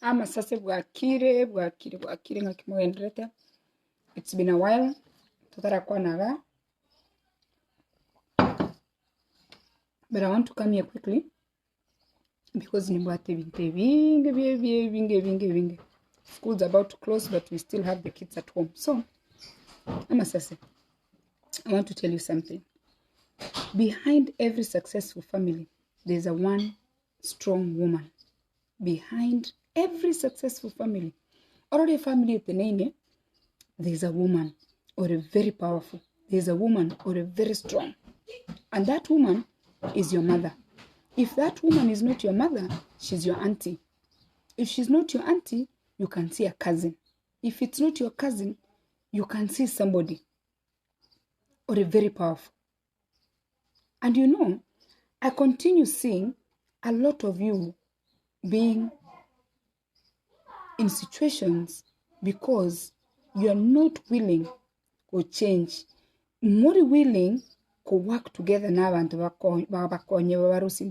Amasase bwakire ngakimogenderete. It's been a while. Tutarakwa naga. But I want to come here quickly because nimwate binte vinge. School's about to close, but we still have the kids at home. So, Amasase, I want to tell you something. Behind every successful family, there's a one strong woman. Behind every successful family, or a family at the name, there's a woman, or a very powerful. There's a woman, or a very strong. And that woman is your mother. If that woman is not your mother, she's your auntie. If she's not your auntie, you can see a cousin. If it's not your cousin, you can see somebody, or a very powerful. And you know, I continue seeing a lot of you being in situations because you are not willing to change. More willing to work together now and in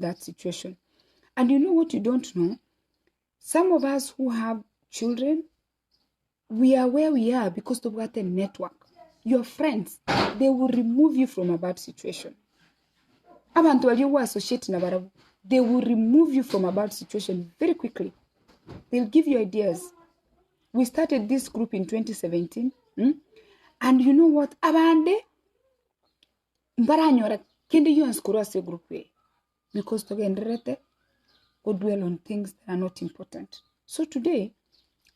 that situation. And you know what you don't know? Some of us who have children, we are where we are because of what a network. Your friends, they will remove you from a bad situation. They will remove you from a bad situation very quickly. They'll give you ideas. We started this group in 2017. And you know what? Abande, mbaranyora kende you anskuru as a group way. Because togenderete go dwell on things that are not important. So today,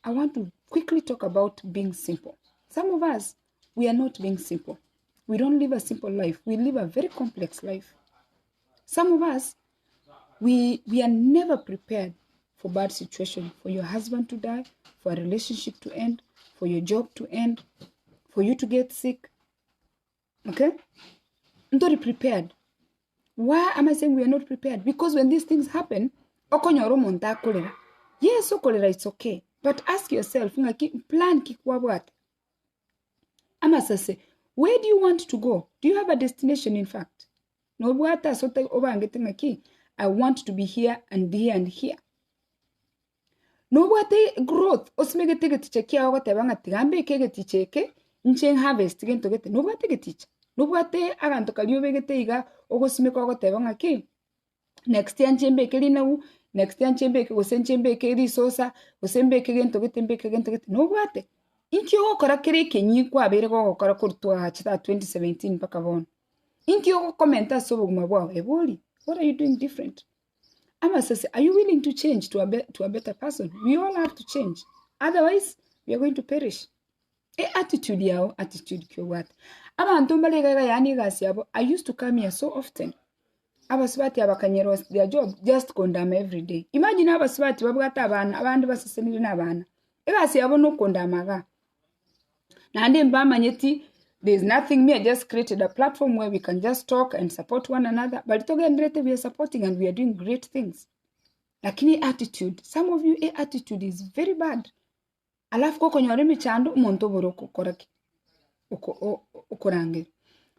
I want to quickly talk about being simple. Some of us, we are not being simple. We don't live a simple life. We live a very complex life. Some of us, we are never prepared for bad situation, for your husband to die, for a relationship to end, for your job to end, for you to get sick. Okay? Not prepared. Why am I saying we are not prepared? Because when these things happen, yes, so cholera, it's okay. But ask yourself, plan kikwabwat. Amasase, where do you want to go? Do you have a destination, in fact? No, I want to be here and here and here. No, what growth. Osmege take ticheki awa tebanga tigambe kege ticheke nchen harvest again to get no what take teach. No what aganto kaliobe iga ogosime ko tebanga ki. Next year nchembe kelina next year nchembe ke osenchembe ke risosa osembe ke gento get mbe ke gento get no what. Inki go kora kere kenyi kwa bere go kora kurtwa chita 2017 paka bon. Inki go commenta so buguma eboli. What are you doing different? Amasase, are you willing to change to a better person? We all have to change. Otherwise, we are going to perish. Attitude yao, attitude kyo what? I used to come here so often. Abaswati abakanyero their job just condemn every day. Imagine abaswati babwata abana abandi basesenire n'abana. Egasi yabo no kondamaga. Na ande mbamanyeti there's nothing me. I just created a platform where we can just talk and support one another. But we are supporting and we are doing great things. Lakini attitude. Some of you, attitude is very bad. Alafu koko nyoremi chando monto boroko koraki. Okorange.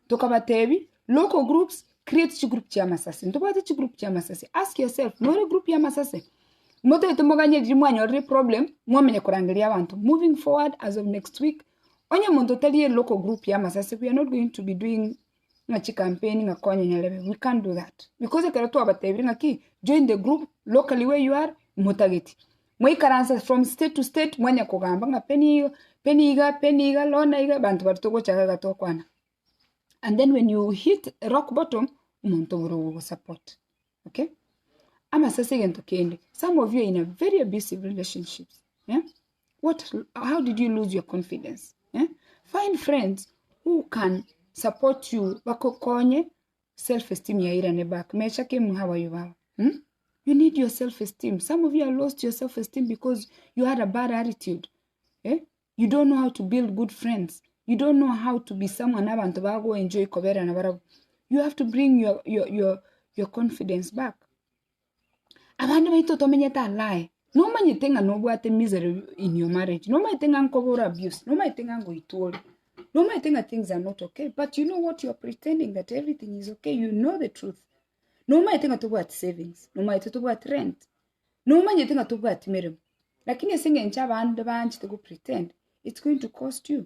Toka batebi, local groups, create chi group cha Amasase. Ntobate chi group cha Amasase. Ask yourself, nore group ya Amasase. Moto itomoganye jimwanyo problem, mwamenye korangelia abantu. Moving forward as of next week, onye mondo tali local group ya Amasase, we are not going to be doing ngachi campaigning akonye nyelebe. We can't do that. Because ekarato abatebi ngaki, join the group locally where you are, motageti. Mwe karansa from state to state, mwanya kogamba nga peniga, lona iga, bantu baritogo chagaga tokwana. And then when you hit rock bottom, umuntu will support. Okay? Amasase gento kende. Some of you are in a very abusive relationships. Yeah? How did you lose your confidence? Yeah? Find friends who can support you. Bakokonye self-esteem ya irane back. Mecha ke muhawa yuwa. You need your self-esteem. Some of you have lost your self-esteem because you had a bad attitude. Eh? You don't know how to build good friends. You don't know how to be someone abantu bago enjoy kobera na barabu. You have to bring your confidence back. Abantu baito tomenyeta lie. No man you think no bwate misery in your marriage. No man you think uncover abuse. No man you think go itoli. No man you think things are not okay. But you know what? You're pretending that everything is okay. You know the truth. No man you think about savings. No man you think about rent. No man you think about marriage. lakini esingencha abandi banchite go pretend it's going to cost you.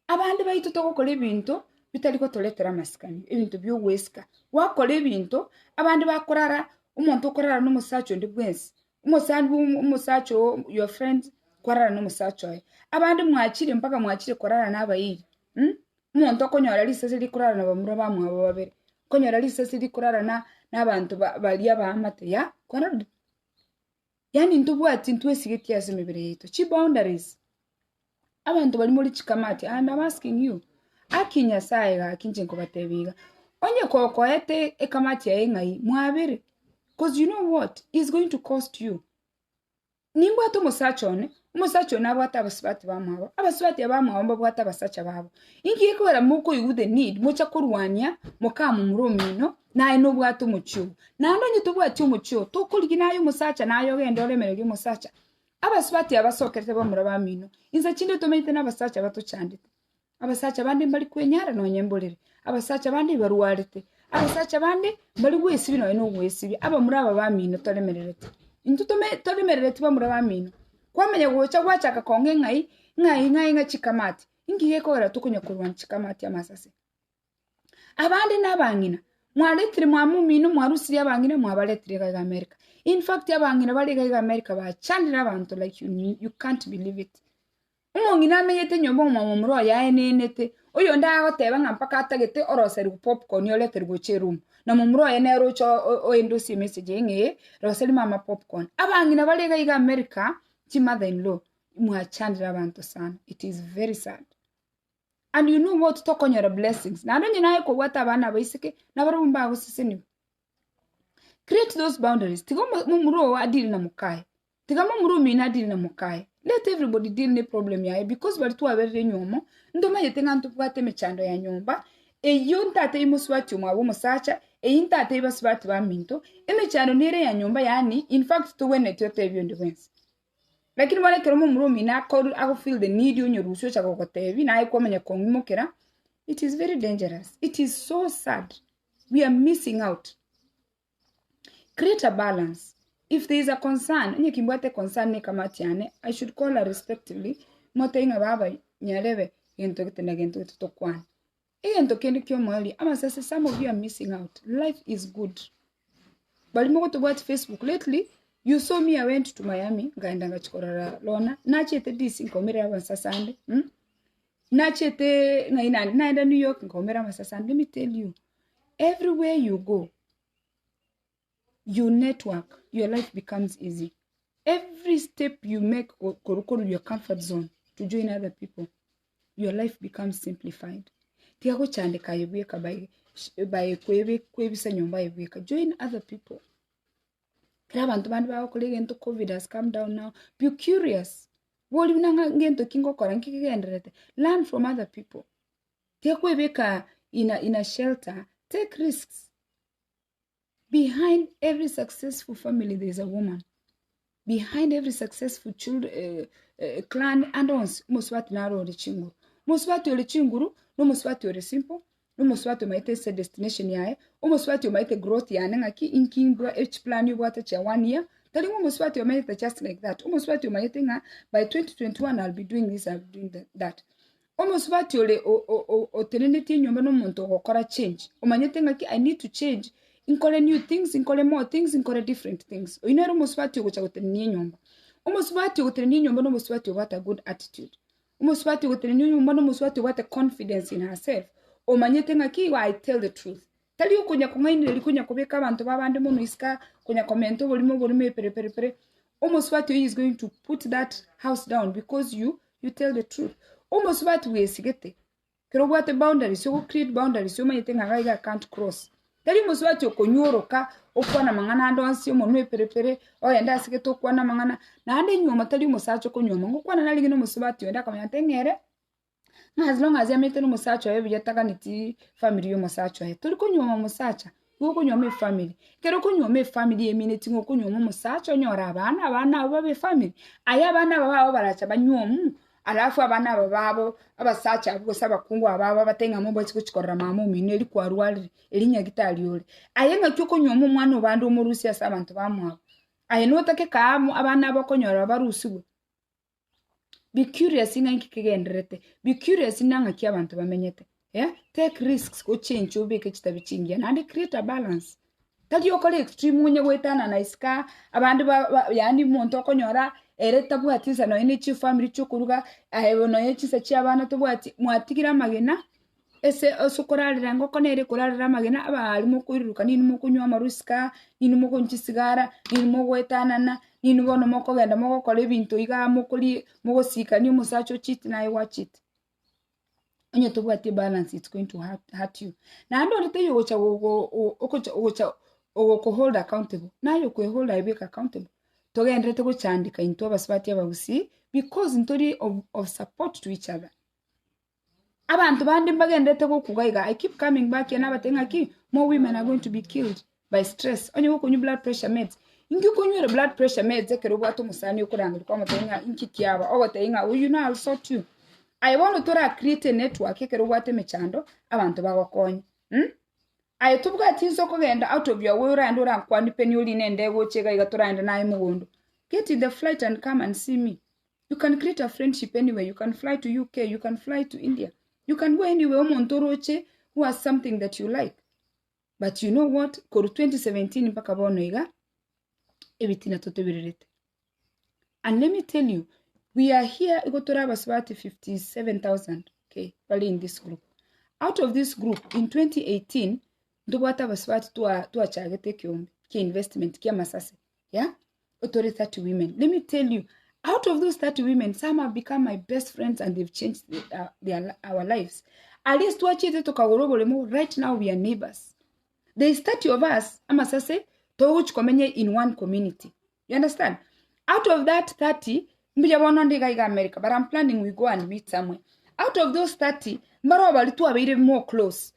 Abandi baitu togokora ebinto bitari ko toletera masikani ebintu by'ogwesika wakora ebintu abandi bakorara umuntu okorara n'umusacho ndi bwensi umusacho your friend korara n'umusacho abandi mwachire mpaka mwachire korara n'abayiri umuntu okonyora lisese likorara n'abamura bamwabo babere konyora lisese likorara n'abantu bali abamate ya korara yani ntubwati ntwesigeti yasemebere yeto chi boundaries abantu bali muri chikamati and I'm asking you akinya saega akinje ngobatebiga onye koko ete ekamati ya ngai mwabere because you know what is going to cost you nimba to musacho nabo atabasibati bamwabo abasibati abamwabo mbabwata basacha babo ingiye kwera muko you the need mucha kurwanya mukamu murumino naye no bwato mucyo nando nyito bwati mucyo to kuliginayo musacha nayo gende olemerege musacha abasibati abasokerete bamura bamino inza chinde tomeite nabasacha bato chandite abasacha bandi mbali kwenyara no nyembolere abasacha bandi baruwarete abasacha bandi mbali gwesibi no gwesibi abamura bamino tolemererete intutome tolemererete bamura bamino kwamenya gocha gwachaka konge ngai chikamati ingiye kora tukunya kurwan chikamati Amasase abandi nabangina mwaletire mwamumino mwarusiri abangina mwabaletire ga America. In fact abangina bali ga America bachandira abantu like you can't believe it. Umongina amenyete nyombo mumuro ya enenete oyo ndaho teba mpaka atagete oroseri popcorn yo letere gocherum na mumuro ya nero cho oendosi message nge roseri mama popcorn abangina bali ga America ti mother-in-law mwachandira abantu sana. It is very sad. And you know what to on your blessings. Na don't you know what abana baisike na barumba gusisini. Create those boundaries. Tiga mumuro adili na mukai. Tiga mumuro mina adili na mukai. Let everybody deal ne problem ya because bali tu abere nyomo. Ndoma yetenga ntupate mechando ya nyomba. Yontate imuswati umwabo musacha. Yintate ibaswati ba minto. Mechando nere ya nyomba yani in fact to wene tote beyond the wins. Lakini wale keromo murumi na ako feel the need you nyurusho chako kotevi na aiko menya kongumo kera. It is very dangerous. It is so sad. We are missing out. Create a balance. If there is a concern, nye kimbwate concern ne kamatiane, I should call her respectively. Mote inga baba nyalebe gento kitena gento kitokwan. Gento kendi kyo mwali. Amasase, some of you are missing out. Life is good. Bali moko to watch Facebook lately. You saw me, I went to Miami, ngaenda ngachikorara lona. Nachete DC nkomera Amasasande. Nachete naenda New York nkomera Amasasande. Let me tell you, everywhere you go, you network, your life becomes easy. Every step you make korokoro your comfort zone to join other people, your life becomes simplified. Tiago chande kayebweka by kwebisa nyomba yebweka. Join other people. Abantu bandi bawo kolege into COVID has come down now. Be curious. Woli unanga ngento kingo koranki kigenderete. Learn from other people. Tiakwebeka in a shelter. Take risks. Behind every successful family there is a woman. Behind every successful clan and ons muswati naro ole chinguru. Muswati ole chinguru no muswati ole simple. Umuswati maite se destination yae umuswati maite growth yana ngaki inkimbwa h plan you what cha 1 year tali umuswati maite just like that umuswati maite nga by 2021 I'll be doing this, I'll be doing that umuswati ole oteneneti nyomba no muntu okora change umanyete ngaki I need to change inkole new things inkole more things inkole different things inero umuswati ogocha goteneni nyomba umuswati goteneni nyomba no umuswati what a good attitude umuswati goteneni nyomba no umuswati what a confidence in herself. Omanyete ngaki I tell the truth. Tell you kunya kungaini likunya kubeka abantu babandi muno iska kunya komento bolimo pere. Almost what is going to put that house down because you tell the truth. Almost what we sigete. Kero what boundaries you create boundaries you manyete ngaiga can't cross. Tell you almost what you konyoroka okwana mangana ando ansi monwe pere oyenda sigete okwana mangana na ande nyoma tell you musacho konyoma ngokwana naligino musubati yenda kamanyate ngere. As long as you meet no musacha every yataganiti family yo musacha tuli kunyoma musacha go kunyoma family kero kunyoma family emineti ngo kunyoma musacha nyora abana babe family aya abana babo baracha banyomu alafu abana babo abasacha abo saba kungu ababo batenga mo bwetse kuchikorera mama mino eri kwarwali elinya gitali yole ayenga cyoko nyoma mwana obandi umurusi yasabantu bamwabo ayenotake kamo abana bakonyora barusiwe Be curious inga nkikigenderete. Be curious inanga kia abantu bamenyete. Yeah? Take risks go change ubike chitabichingia and create a balance. Tadi okole extreme mwenye wetana na iska abandu yani muntu okonyora ereta bwatiza no ine chi family chukuruga no yechisa chi abana to bwati mwatigira magena ese osokorarira ngoko nere kurarira magena abali mu kwiruka nini mu kunywa amaruska nini mu kunchisigara nini mu gwetanana nini bono moko genda moko kole ebintu iga mukuli mugosika ni musacho chiti na watch it. Onye to bwati balance, it's going to hurt you. Na ando rete yo gocha go hold accountable. Na yo ko hold I accountable. Togende rete go chandika into abasibati Ekegusii because ntori of support to each other. Abantu bandi mbagende go kugaiga. I keep coming back and abatenga ki more women are going to be killed by stress. Onye go kunyu blood pressure meds. Ingi kunyu blood pressure meds ekero bwato musani yokuranga kwa matenga inki kiaba ogotenga you know I'll sort you. I want to create a network ekero bwate mechando abantu bagokonye. I took that tizo kogenda out of your way and ora kwani penuli nende go chega igatoranda na imugondo. Get in the flight and come and see me. You can create a friendship anywhere. You can fly to UK, you can fly to India. You can go anywhere Montoroche who has something that you like. But you know what? Koru 2017 mpaka bono iga ebitina totebirete. And let me tell you, we are here igotora baswati 57,000 okay bali in this group. Out of this group in 2018 ndobata baswati to chagete kyombe ki investment ki Amasase. Yeah? Otore 30 women. Let me tell you, out of those 30 women, some have become my best friends and they've changed our lives. At least right now we are neighbors. There is 30 of us, Amasase, to which komenye in one community. You understand? Out of that 30, America, but I'm planning we go and meet somewhere. Out of those 30, mbaro balitu abire more close.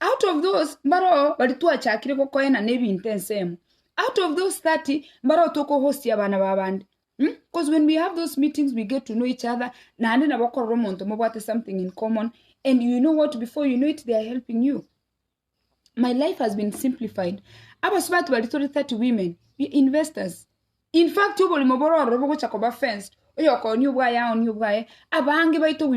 Out of those, mbaro balitu achakire ko koena nebi intense. Out of those 30, mbaro toko host ya bana babandi. Because when we have those meetings, we get to know each other. Na ande na bako romonto mobate something in common. And you know what? Before you know it, they are helping you. My life has been simplified. Abaswati balitu 30 women, we investors. In fact, you will moboro robo chakoba fenced. We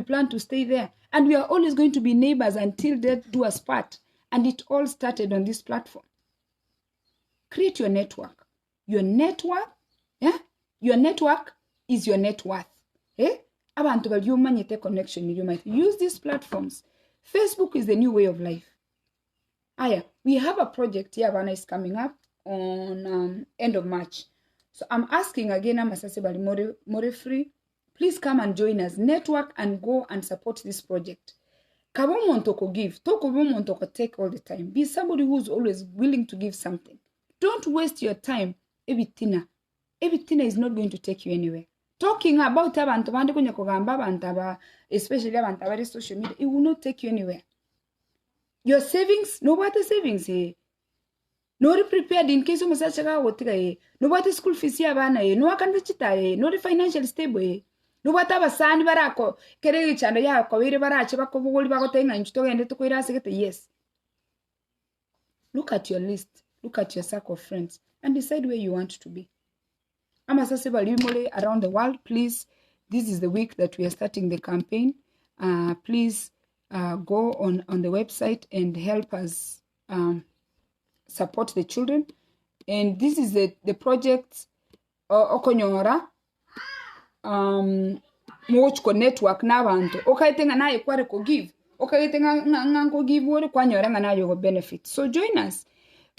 plan to stay there. And we are always going to be neighbors until death do us part. And it all started on this platform. Create your network. Your network, yeah? Your network is your net worth. Eh? Connection. You might use these platforms. Facebook is the new way of life. We have a project here, Havana is coming up on end of March. So I'm asking again, Amasase Bali more free. Please come and join us. Network and go and support this project. Kabomontoko give. Tokobomontoko take all the time. Be somebody who's always willing to give something. Don't waste your time. Everything is not going to take you anywhere. Talking about abantu bandi kunya kugamba abantu especially abantu bari social media, it will not take you anywhere. Your savings, no what savings here. No prepared in case of Masachaka wotiga, no what school fees yabana, no akanchita, no financial stable. No what a san barako, kerich and ya kawiri baracha bako bagotenga and to end to quirasicate. Yes. Look at your list, look at your circle of friends, and decide where you want to be. Amasase Balimole around the world, please. This is the week that we are starting the campaign. Please go on the website and help us support the children. And this is the project Okonyora Mochko network n'abantu. Okaitenga naye kware ko give. Okaitenga ngango give wori kwanyora nganayo go benefit. So join us.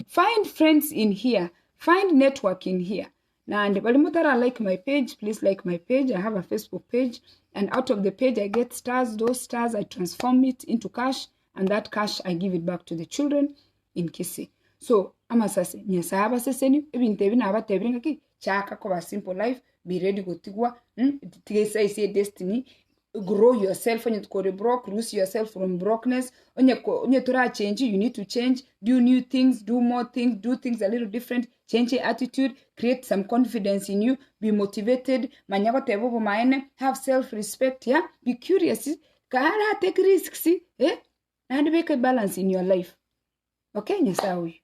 Find friends in here. Find network in here. And Balimutara like my page, please like my page. I have a Facebook page. And out of the page, I get stars. Those stars, I transform it into cash. And that cash, I give it back to the children in Kisii. So, Amasase, nyasaba seseni, ebintebi na abatebringa ki, chaka kwa simple life, be ready go tigwa, tigesa isi destiny, grow yourself, when you broke, lose yourself from brokenness, onye tura change, you need to change, do new things, do more things, do things a little different, change your attitude, create some confidence in you, be motivated, manyago tebo maene, have self-respect, yeah, be curious, take risks, and make a balance in your life. Okay, nyasawi.